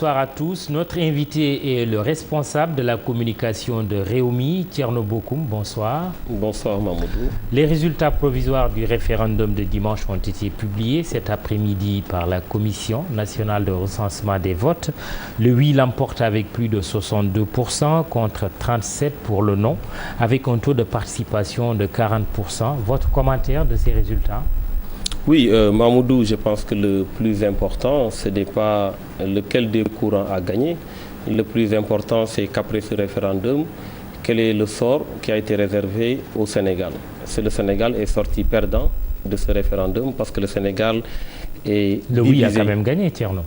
bonsoir à tous. Notre invité est le responsable de la communication de Rewmi, Thierno Bocoum. Bonsoir. Bonsoir Mamadou. Les résultats provisoires du référendum de dimanche ont été publiés cet après-midi par la Commission nationale de recensement des votes. Le oui l'emporte avec plus de 62% contre 37% pour le non, avec un taux de participation de 40%. Votre commentaire de ces résultats ? Oui, Mamoudou, je pense que le plus important, ce n'est pas lequel des courants a gagné. Le plus important, c'est qu'après ce référendum, quel est le sort qui a été réservé au Sénégal. Le Sénégal est sorti perdant de ce référendum parce que le Sénégal est Le oui a quand même gagné, Thierno.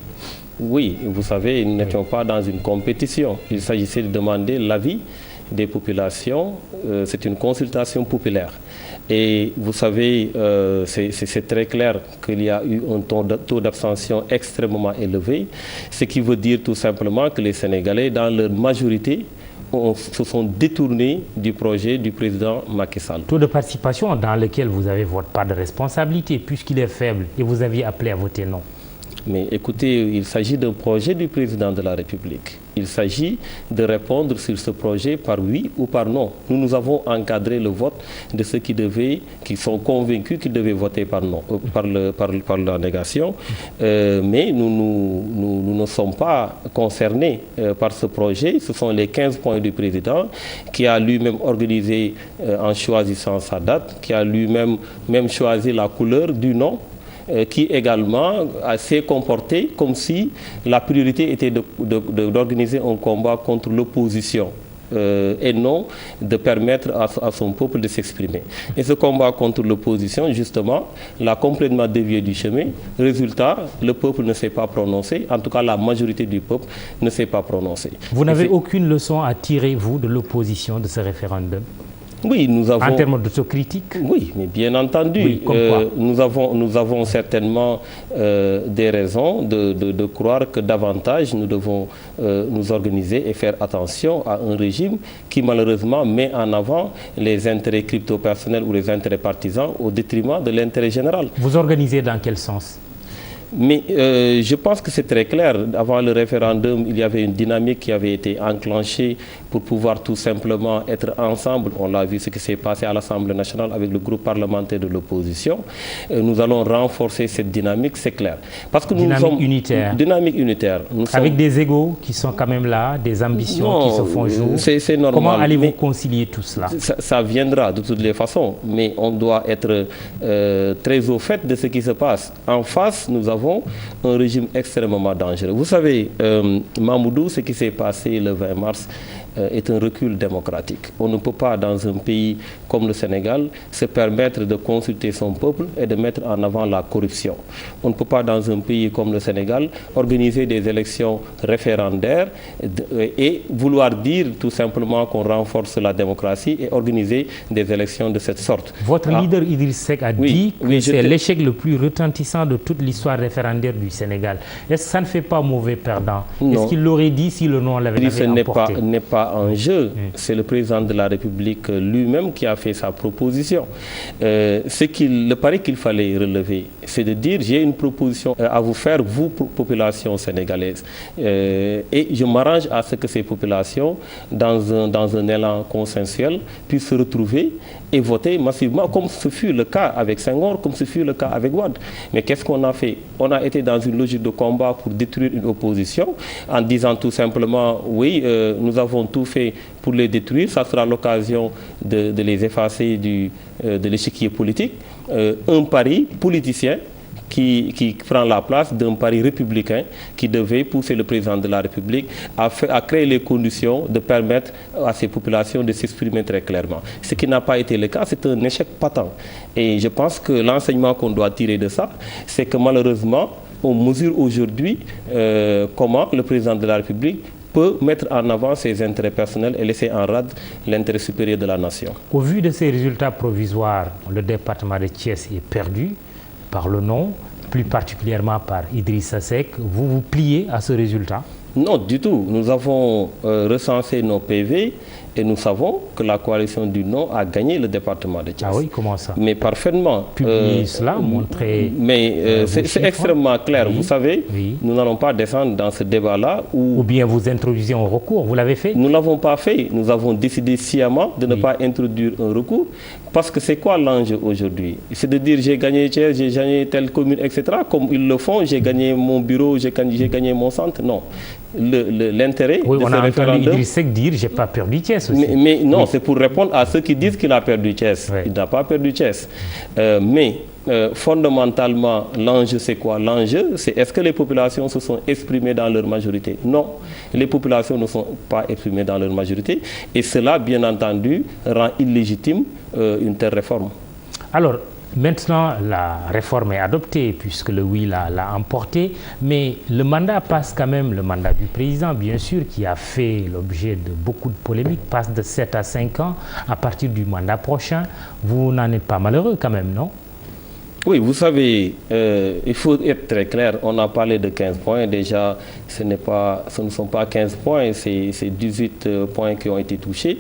Oui, vous savez, nous n'étions pas dans une compétition. Il s'agissait de demander l'avis des populations. C'est une consultation populaire. Et vous savez, c'est très clair qu'il y a eu un taux d'abstention extrêmement élevé, ce qui veut dire tout simplement que les Sénégalais, dans leur majorité, se sont détournés du projet du président Macky Sall. Taux de participation dans lequel vous avez votre part de responsabilité, puisqu'il est faible, et vous aviez appelé à voter non. Mais écoutez, il s'agit d'un projet du président de la République. Il s'agit de répondre sur ce projet par oui ou par non. Nous avons encadré le vote de ceux qui sont convaincus qu'ils devaient voter par non, par la négation. Mais nous ne sommes pas concernés par ce projet. Ce sont les 15 points du président qui a lui-même organisé en choisissant sa date, qui a lui-même choisi la couleur du non. Qui également s'est comporté comme si la priorité était d'organiser un combat contre l'opposition et non de permettre à son peuple de s'exprimer. Et ce combat contre l'opposition, justement, l'a complètement dévié du chemin. Résultat, le peuple ne s'est pas prononcé, en tout cas la majorité du peuple ne s'est pas prononcé. Vous n'avez aucune leçon à tirer, vous, de l'opposition de ce référendum ? Oui, nous avons... En termes d'autocritique ? Oui, mais bien entendu. Oui, comme quoi ? Nous avons certainement des raisons de croire que davantage nous devons nous organiser et faire attention à un régime qui malheureusement met en avant les intérêts crypto-personnels ou les intérêts partisans au détriment de l'intérêt général. Vous organisez dans quel sens ? Mais je pense que c'est très clair. Avant le référendum, il y avait une dynamique qui avait été enclenchée pour pouvoir tout simplement être ensemble. On l'a vu ce qui s'est passé à l'Assemblée nationale avec le groupe parlementaire de l'opposition. Nous allons renforcer cette dynamique, c'est clair. Parce que dynamique unitaire. Dynamique unitaire. Avec des égos qui sont quand même là, des ambitions qui se font jour. C'est normal. Comment allez-vous concilier tout cela ? Ça viendra de toutes les façons. Mais on doit être très au fait de ce qui se passe. En face, nous avons un régime extrêmement dangereux. Vous savez, Mamoudou, ce qui s'est passé le 20 mars est un recul démocratique. On ne peut pas, dans un pays comme le Sénégal, se permettre de consulter son peuple et de mettre en avant la corruption. On ne peut pas, dans un pays comme le Sénégal, organiser des élections référendaires et vouloir dire tout simplement qu'on renforce la démocratie et organiser des élections de cette sorte. Votre leader Idriss Seck a dit que c'est l'échec le plus retentissant de toute l'histoire référendaire du Sénégal. Est-ce que ça ne fait pas mauvais perdant ? Est-ce qu'il l'aurait dit si le non l'avait emporté ? N'est pas en jeu. C'est le président de la République lui-même qui a fait sa proposition. Le pari qu'il fallait relever, c'est de dire j'ai une proposition à vous faire, vous, population sénégalaise. Et je m'arrange à ce que ces populations, dans un élan consensuel, puissent se retrouver et voter massivement, comme ce fut le cas avec Senghor, comme ce fut le cas avec Wade. Mais qu'est-ce qu'on a fait ? On a été dans une logique de combat pour détruire une opposition en disant tout simplement, oui, nous avons tout fait pour les détruire, ça sera l'occasion de les effacer de l'échiquier politique. Un pari politicien qui prend la place d'un pari républicain qui devait pousser le président de la République à créer les conditions de permettre à ces populations de s'exprimer très clairement. Ce qui n'a pas été le cas, c'est un échec patent. Et je pense que l'enseignement qu'on doit tirer de ça, c'est que malheureusement, on mesure aujourd'hui comment le président de la République peut mettre en avant ses intérêts personnels et laisser en rade l'intérêt supérieur de la nation. Au vu de ces résultats provisoires, le département de Thiès est perdu par le non, plus particulièrement par Idrissa Seck. Vous vous pliez à ce résultat ? Non, du tout. Nous avons recensé nos PV Et nous savons que la coalition du non a gagné le département de Thiès. Ah oui, comment ça? Mais parfaitement. Publier cela, montrer... Mais c'est extrêmement clair. Oui. Vous savez, nous n'allons pas descendre dans ce débat-là où... Ou bien vous introduisez un recours, vous l'avez fait? Nous ne l'avons pas fait. Nous avons décidé sciemment de ne pas introduire un recours. Parce que c'est quoi l'enjeu aujourd'hui? C'est de dire j'ai gagné Thiès, j'ai gagné telle commune, etc. Comme ils le font, j'ai gagné mon bureau, j'ai gagné mon centre. Non. L'intérêt de ce référendum... On a entendu Idriss Seck dire j'ai pas perdu Thiès aussi. Mais non, c'est pour répondre à ceux qui disent qu'il a perdu Thiès. Il n'a pas perdu Thiès. Fondamentalement, l'enjeu c'est quoi? L'enjeu, c'est est-ce que les populations se sont exprimées dans leur majorité? Non, les populations ne sont pas exprimées dans leur majorité. Et cela, bien entendu, rend illégitime une telle réforme. Alors, maintenant, la réforme est adoptée puisque le oui l'a emporté, mais le mandat passe quand même, le mandat du président, bien sûr, qui a fait l'objet de beaucoup de polémiques, passe de 7 à 5 ans à partir du mandat prochain. Vous n'en êtes pas malheureux quand même, non? Oui, vous savez, il faut être très clair. On a parlé de 15 points. Déjà, ce ne sont pas 15 points, c'est 18 points qui ont été touchés.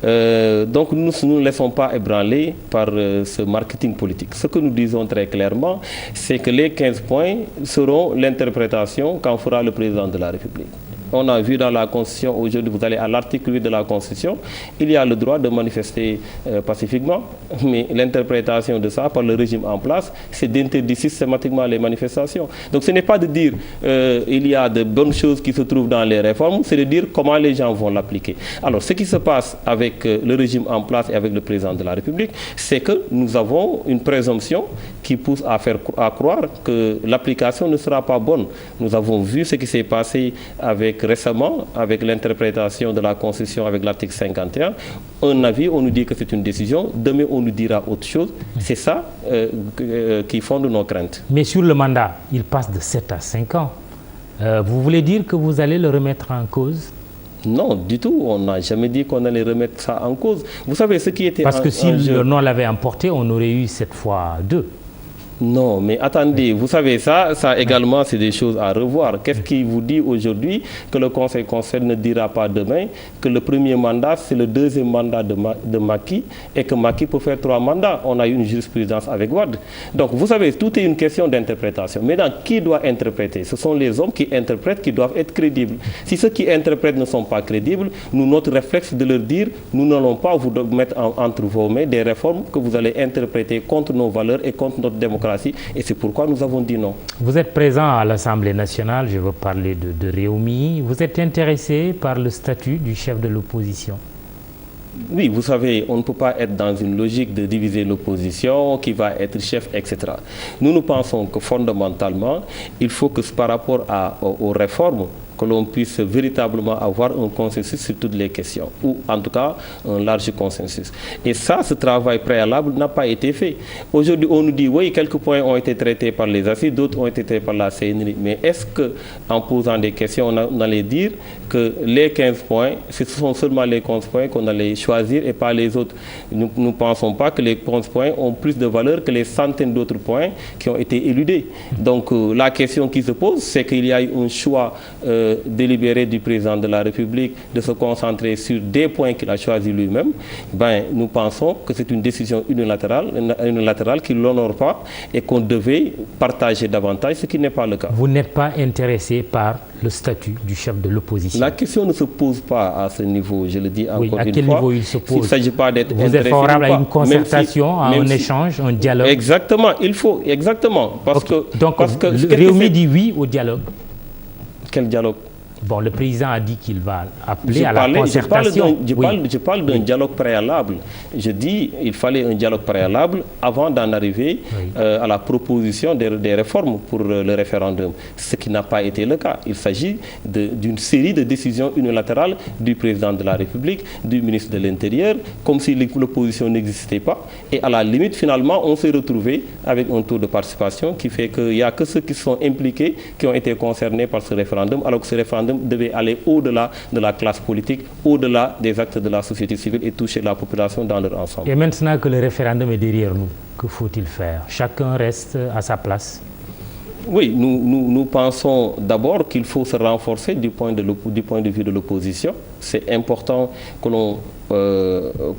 Donc nous ne laissons pas ébranler par ce marketing politique. Ce que nous disons très clairement, c'est que les 15 points seront l'interprétation qu'en fera le président de la République. On a vu dans la Constitution, aujourd'hui vous allez à l'article 8 de la Constitution, il y a le droit de manifester pacifiquement, mais l'interprétation de ça par le régime en place, c'est d'interdire systématiquement les manifestations. Donc ce n'est pas de dire il y a de bonnes choses qui se trouvent dans les réformes, c'est de dire comment les gens vont l'appliquer. Alors ce qui se passe avec le régime en place et avec le président de la République, c'est que nous avons une présomption qui pousse à croire que l'application ne sera pas bonne. Nous avons vu ce qui s'est passé récemment, avec l'interprétation de la Constitution avec l'article 51, un avis, on nous dit que c'est une décision, demain on nous dira autre chose. C'est ça qui fonde nos craintes. Mais sur le mandat, il passe de 7 à 5 ans. Vous voulez dire que vous allez le remettre en cause? Non, du tout. On n'a jamais dit qu'on allait remettre ça en cause. Vous savez, ce qui était Parce que si le non l'avait emporté, on aurait eu cette fois 2. Non, mais attendez, vous savez, ça également, c'est des choses à revoir. Qu'est-ce qui vous dit aujourd'hui que le Conseil constitutionnel ne dira pas demain que le premier mandat, c'est le deuxième mandat de Macky et que Macky peut faire 3 mandats? On a eu une jurisprudence avec Wade. Donc, vous savez, tout est une question d'interprétation. Maintenant, qui doit interpréter? Ce sont les hommes qui interprètent qui doivent être crédibles. Si ceux qui interprètent ne sont pas crédibles, notre réflexe de leur dire, nous n'allons pas vous mettre entre vos mains des réformes que vous allez interpréter contre nos valeurs et contre notre démocratie. Et c'est pourquoi nous avons dit non. Vous êtes présent à l'Assemblée nationale, je veux parler de Réumi. Vous êtes intéressé par le statut du chef de l'opposition? Oui, vous savez, on ne peut pas être dans une logique de diviser l'opposition, qui va être chef, etc. Nous pensons que fondamentalement, il faut que par rapport aux réformes, que l'on puisse véritablement avoir un consensus sur toutes les questions, ou en tout cas un large consensus. Et ça, ce travail préalable n'a pas été fait. Aujourd'hui, on nous dit, oui, quelques points ont été traités par les assises, d'autres ont été traités par la CNRI. Mais est-ce qu'en posant des questions, on allait dire que les 15 points, ce sont seulement les 15 points qu'on allait choisir et pas les autres? Nous ne pensons pas que les 15 points ont plus de valeur que les centaines d'autres points qui ont été éludés. Donc la question qui se pose, c'est qu'il y a eu un choix délibéré du président de la République de se concentrer sur des points qu'il a choisis lui-même. Nous pensons que c'est une décision unilatérale qui ne l'honore pas et qu'on devait partager davantage, ce qui n'est pas le cas. Vous n'êtes pas intéressé par le statut du chef de l'opposition? La question ne se pose pas à ce niveau, je le dis encore une fois. À quel niveau il se pose? Il ne s'agit pas d'être intéressé. Vous êtes favorable à une concertation, à un échange, un dialogue? Exactement, il faut, exactement. Donc, Réumi dit oui au dialogue. Quel dialogue? Bon, le président a dit qu'il va appeler à la concertation. Je parle d'un dialogue préalable. Je dis qu'il fallait un dialogue préalable avant d'en arriver à la proposition des réformes pour le référendum. Ce qui n'a pas été le cas. Il s'agit d'une série de décisions unilatérales du président de la République, du ministre de l'Intérieur, comme si l'opposition n'existait pas. Et à la limite, finalement, on s'est retrouvé avec un taux de participation qui fait qu'il n'y a que ceux qui sont impliqués qui ont été concernés par ce référendum, alors que ce référendum devait aller au-delà de la classe politique, au-delà des actes de la société civile et toucher la population dans leur ensemble. Et maintenant que le référendum est derrière nous, que faut-il faire? Chacun reste à sa place? Oui, nous pensons d'abord qu'il faut se renforcer du point de vue de l'opposition. C'est important que l'on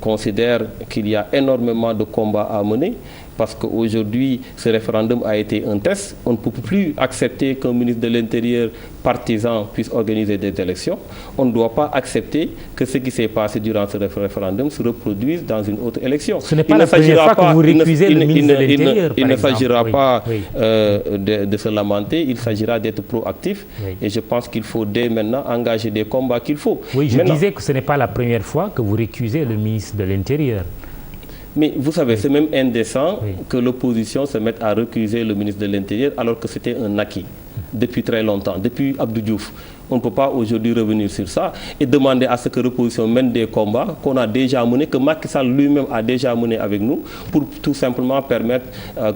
considère qu'il y a énormément de combats à mener, parce qu'aujourd'hui, ce référendum a été un test. On ne peut plus accepter qu'un ministre de l'Intérieur partisan puisse organiser des élections. On ne doit pas accepter que ce qui s'est passé durant ce référendum se reproduise dans une autre élection. Ce n'est pas la première fois que vous récusez le ministre de l'Intérieur, il ne s'agira pas de se lamenter, il s'agira d'être proactif. Oui. Et je pense qu'il faut dès maintenant engager des combats qu'il faut. Oui, je disais que ce n'est pas la première fois que vous récusez le ministre de l'Intérieur. Mais vous savez, c'est même indécent que l'opposition se mette à recuser le ministre de l'Intérieur alors que c'était un acquis depuis très longtemps, depuis Abdou Diouf. On ne peut pas aujourd'hui revenir sur ça et demander à ce que l'opposition mène des combats qu'on a déjà menés, que Macky Sall lui-même a déjà menés avec nous, pour tout simplement permettre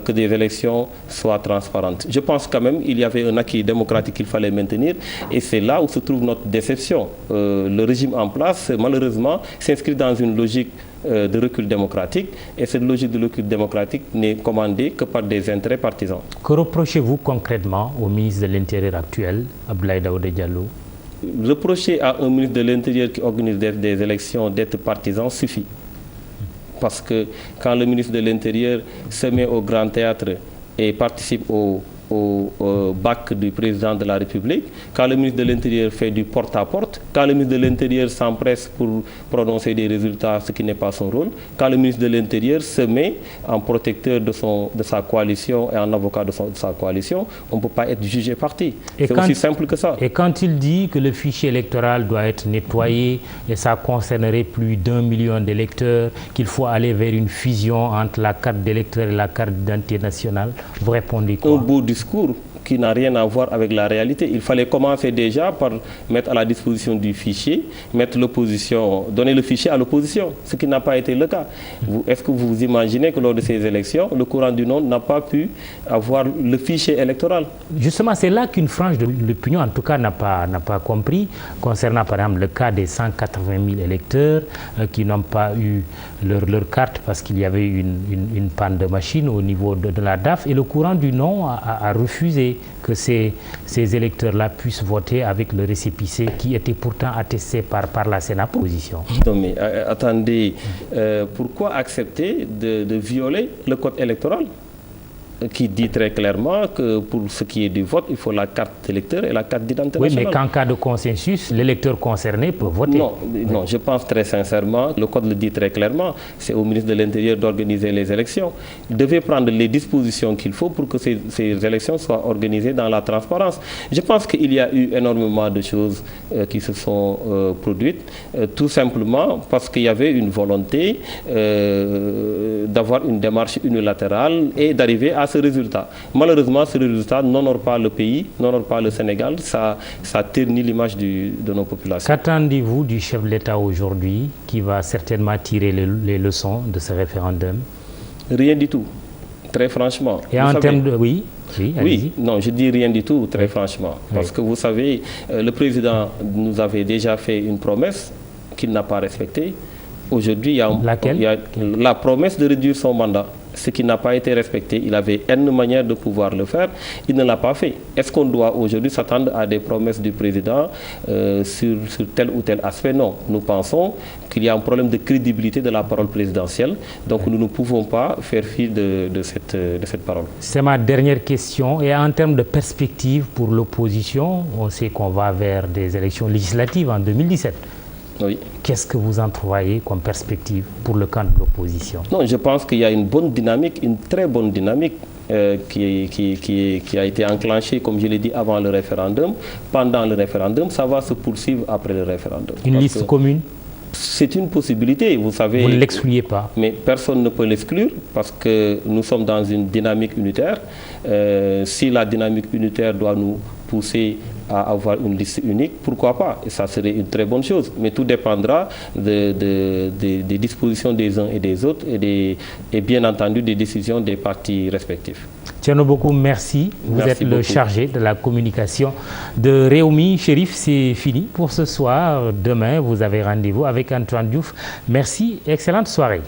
que des élections soient transparentes. Je pense quand même qu'il y avait un acquis démocratique qu'il fallait maintenir et c'est là où se trouve notre déception. Le régime en place, malheureusement, s'inscrit dans une logique de recul démocratique et cette logique de recul démocratique n'est commandée que par des intérêts partisans. Que reprochez-vous concrètement au ministre de l'Intérieur actuel, Abdoulaye Daouda Diallo? Reprocher à un ministre de l'Intérieur qui organise des élections d'être partisan suffit. Parce que quand le ministre de l'Intérieur se met au Grand Théâtre et participe au bac du président de la République, quand le ministre de l'Intérieur fait du porte-à-porte, quand le ministre de l'Intérieur s'empresse pour prononcer des résultats, ce qui n'est pas son rôle, quand le ministre de l'Intérieur se met en protecteur de sa coalition et en avocat de sa coalition, on ne peut pas être jugé parti. C'est aussi simple que ça. Et quand il dit que le fichier électoral doit être nettoyé et ça concernerait plus d'1 million d'électeurs, qu'il faut aller vers une fusion entre la carte d'électeur et la carte d'identité nationale, vous répondez quoi? Discours qui n'a rien à voir avec la réalité. Il fallait commencer déjà par mettre à la disposition du fichier, mettre l'opposition, donner le fichier à l'opposition, ce qui n'a pas été le cas. Est-ce que vous imaginez que lors de ces élections, le courant du nom n'a pas pu avoir le fichier électoral? Justement, c'est là qu'une frange de l'opinion, en tout cas, n'a pas compris, concernant par exemple le cas des 180 000 électeurs qui n'ont pas eu leur carte parce qu'il y avait une panne de machine au niveau de la DAF, et le courant du nom a refusé que ces électeurs-là puissent voter avec le récépissé qui était pourtant attesté par la Sénat position. Non mais attendez, pourquoi accepter de violer le code électoral qui dit très clairement que pour ce qui est du vote, il faut la carte d'électeur et la carte d'identité nationale. Oui, mais qu'en cas de consensus, l'électeur concerné peut voter. Non, je pense très sincèrement, le code le dit très clairement, c'est au ministre de l'Intérieur d'organiser les élections. Il devait prendre les dispositions qu'il faut pour que ces élections soient organisées dans la transparence. Je pense qu'il y a eu énormément de choses qui se sont produites, tout simplement parce qu'il y avait une volonté d'avoir une démarche unilatérale et d'arriver à ce résultat. Malheureusement, ce résultat n'honore pas le pays, n'honore pas le Sénégal, ça ternit l'image de nos populations. Qu'attendez-vous du chef de l'État aujourd'hui qui va certainement tirer les leçons de ce référendum? Rien du tout, très franchement. Et en termes de... Oui, non, je dis rien du tout, très franchement. Parce que vous savez, le président nous avait déjà fait une promesse qu'il n'a pas respectée. Aujourd'hui, il y a la promesse de réduire son mandat. Ce qui n'a pas été respecté. Il avait une manière de pouvoir le faire. Il ne l'a pas fait. Est-ce qu'on doit aujourd'hui s'attendre à des promesses du président sur tel ou tel aspect? Non. Nous pensons qu'il y a un problème de crédibilité de la parole présidentielle. Donc nous ne pouvons pas faire fi de cette parole. C'est ma dernière question. Et en termes de perspective pour l'opposition, on sait qu'on va vers des élections législatives en 2017. Oui. Qu'est-ce que vous entrevoyez comme perspective pour le camp de l'opposition? Non, je pense qu'il y a une bonne dynamique, une très bonne dynamique qui a été enclenchée, comme je l'ai dit, avant le référendum. Pendant le référendum, ça va se poursuivre après le référendum. Une liste commune? C'est une possibilité, vous savez. Vous ne l'excluez pas? Mais personne ne peut l'exclure parce que nous sommes dans une dynamique unitaire. Si la dynamique unitaire doit nous pousser à avoir une liste unique, pourquoi pas? Et ça serait une très bonne chose. Mais tout dépendra des dispositions des uns et des autres et bien entendu des décisions des partis respectifs. Thierno Bocoum, merci. Vous êtes le chargé de la communication de Rewmi. Chérif, c'est fini pour ce soir. Demain, vous avez rendez-vous avec Antoine Diouf. Merci, excellente soirée.